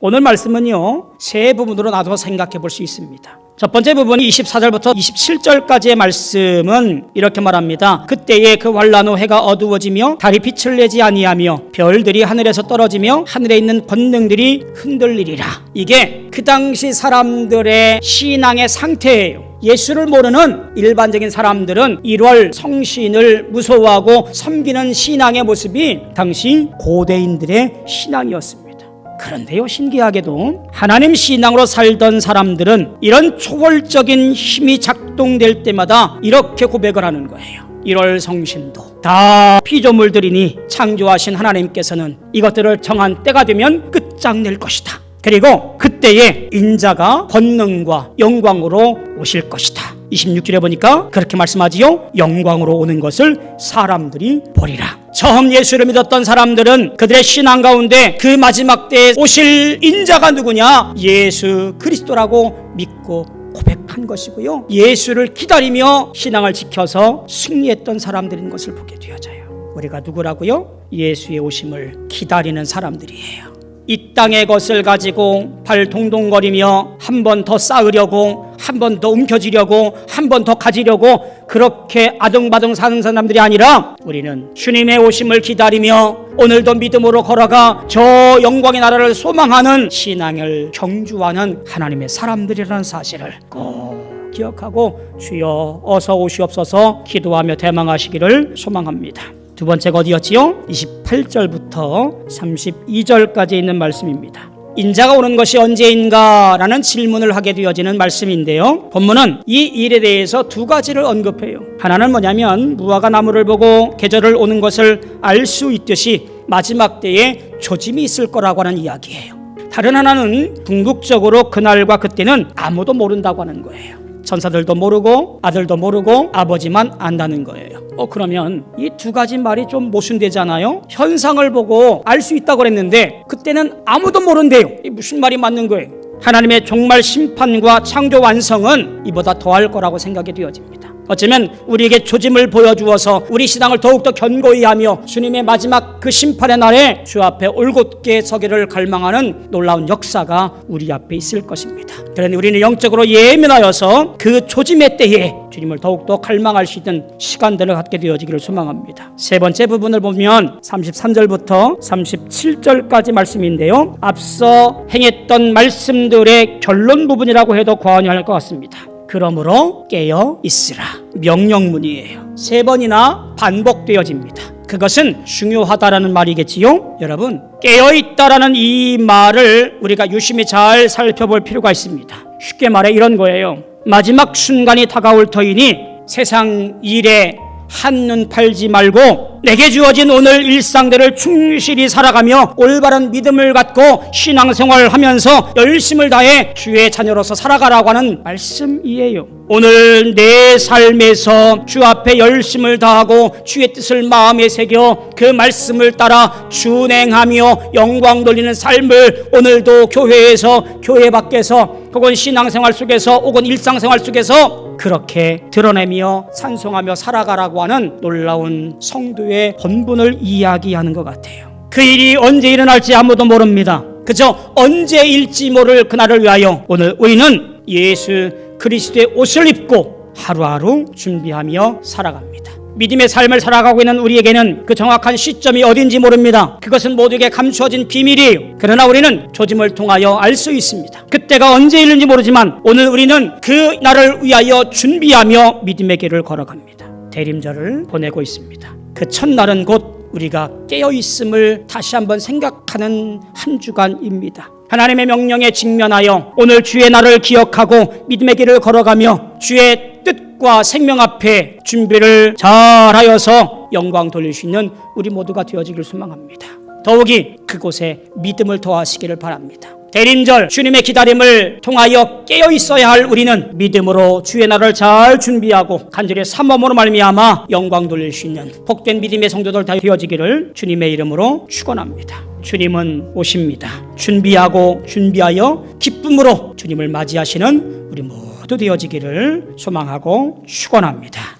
오늘 말씀은요, 세 부분으로 나눠 생각해 볼 수 있습니다. 첫 번째 부분이 24절부터 27절까지의 말씀은 이렇게 말합니다. 그때에 그 환란 후 해가 어두워지며 달이 빛을 내지 아니하며 별들이 하늘에서 떨어지며 하늘에 있는 권능들이 흔들리리라. 이게 그 당시 사람들의 신앙의 상태예요. 예수를 모르는 일반적인 사람들은 1월 성신을 무서워하고 섬기는 신앙의 모습이 당시 고대인들의 신앙이었습니다. 그런데요, 신기하게도 하나님 신앙으로 살던 사람들은 이런 초월적인 힘이 작동될 때마다 이렇게 고백을 하는 거예요. 1월 성신도 다 피조물들이니 창조하신 하나님께서는 이것들을 정한 때가 되면 끝장낼 것이다. 그리고 그때에 인자가 권능과 영광으로 오실 것이다. 26절에 보니까 그렇게 말씀하지요. 영광으로 오는 것을 사람들이 보리라. 처음 예수를 믿었던 사람들은 그들의 신앙 가운데 그 마지막 때에 오실 인자가 누구냐? 예수 그리스도라고 믿고 고백한 것이고요. 예수를 기다리며 신앙을 지켜서 승리했던 사람들인 것을 보게 되어져요. 우리가 누구라고요? 예수의 오심을 기다리는 사람들이에요. 이 땅의 것을 가지고 발 동동거리며 한 번 더 쌓으려고, 한 번 더 움켜쥐려고, 한 번 더 가지려고 그렇게 아등바등 사는 사람들이 아니라 우리는 주님의 오심을 기다리며 오늘도 믿음으로 걸어가 저 영광의 나라를 소망하는 신앙을 경주하는 하나님의 사람들이라는 사실을 꼭 기억하고 주여 어서 오시옵소서 기도하며 대망하시기를 소망합니다. 두 번째가 어디였지요? 28절부터 32절까지 있는 말씀입니다. 인자가 오는 것이 언제인가? 라는 질문을 하게 되어지는 말씀인데요, 본문은 이 일에 대해서 두 가지를 언급해요. 하나는 뭐냐면 무화과 나무를 보고 계절을 오는 것을 알 수 있듯이 마지막 때에 조짐이 있을 거라고 하는 이야기예요. 다른 하나는 궁극적으로 그날과 그때는 아무도 모른다고 하는 거예요. 천사들도 모르고 아들도 모르고 아버지만 안다는 거예요. 그러면 이 두 가지 말이 좀 모순되잖아요. 현상을 보고 알 수 있다고 그랬는데 그때는 아무도 모른대요. 이 무슨 말이 맞는 거예요? 하나님의 종말 심판과 창조 완성은 이보다 더할 거라고 생각이 되어집니다. 어쩌면 우리에게 조짐을 보여주어서 우리 신앙을 더욱더 견고히 하며 주님의 마지막 그 심판의 날에 주 앞에 올곧게 서기를 갈망하는 놀라운 역사가 우리 앞에 있을 것입니다. 그러니 우리는 영적으로 예민하여서 그 조짐의 때에 주님을 더욱더 갈망할 수 있는 시간들을 갖게 되어지기를 소망합니다. 세 번째 부분을 보면 33절부터 37절까지 말씀인데요, 앞서 행했던 말씀들의 결론 부분이라고 해도 과언이 할 것 같습니다. 그러므로 깨어 있으라. 명령문이에요. 세 번이나 반복되어집니다. 그것은 중요하다라는 말이겠지요. 여러분, 깨어있다라는 이 말을 우리가 유심히 잘 살펴볼 필요가 있습니다. 쉽게 말해 이런 거예요. 마지막 순간이 다가올 터이니 세상 일에 한눈 팔지 말고 내게 주어진 오늘 일상들을 충실히 살아가며 올바른 믿음을 갖고 신앙생활을 하면서 열심을 다해 주의 자녀로서 살아가라고 하는 말씀이에요. 오늘 내 삶에서 주 앞에 열심을 다하고 주의 뜻을 마음에 새겨 그 말씀을 따라 준행하며 영광 돌리는 삶을 오늘도 교회에서, 교회 밖에서, 혹은 신앙생활 속에서, 혹은 일상생활 속에서 그렇게 드러내며 찬송하며 살아가라고 하는 놀라운 성도의 본분을 이야기하는 것 같아요. 그 일이 언제 일어날지 아무도 모릅니다. 그저 언제일지 모를 그날을 위하여 오늘 우리는 예수 그리스도의 옷을 입고 하루하루 준비하며 살아갑니다. 믿음의 삶을 살아가고 있는 우리에게는 그 정확한 시점이 어딘지 모릅니다. 그것은 모두에게 감추어진 비밀이에요. 그러나 우리는 조짐을 통하여 알 수 있습니다. 그때가 언제 일는지 모르지만 오늘 우리는 그 날을 위하여 준비하며 믿음의 길을 걸어갑니다. 대림절을 보내고 있습니다. 그 첫날은 곧 우리가 깨어있음을 다시 한번 생각하는 한 주간입니다. 하나님의 명령에 직면하여 오늘 주의 날을 기억하고 믿음의 길을 걸어가며 주의 뜻과 생명 앞에 준비를 잘하여서 영광 돌릴 수 있는 우리 모두가 되어지길 소망합니다. 더욱이 그곳에 믿음을 더하시기를 바랍니다. 대림절 주님의 기다림을 통하여 깨어 있어야 할 우리는 믿음으로 주의 날을 잘 준비하고 간절히 삼엄으로 말미암아 영광 돌릴 수 있는 복된 믿음의 성도들 다 되어지기를 주님의 이름으로 축원합니다. 주님은 오십니다. 준비하고 준비하여 기쁨으로 주님을 맞이하시는 우리 모두 되어지기를 소망하고 축원합니다.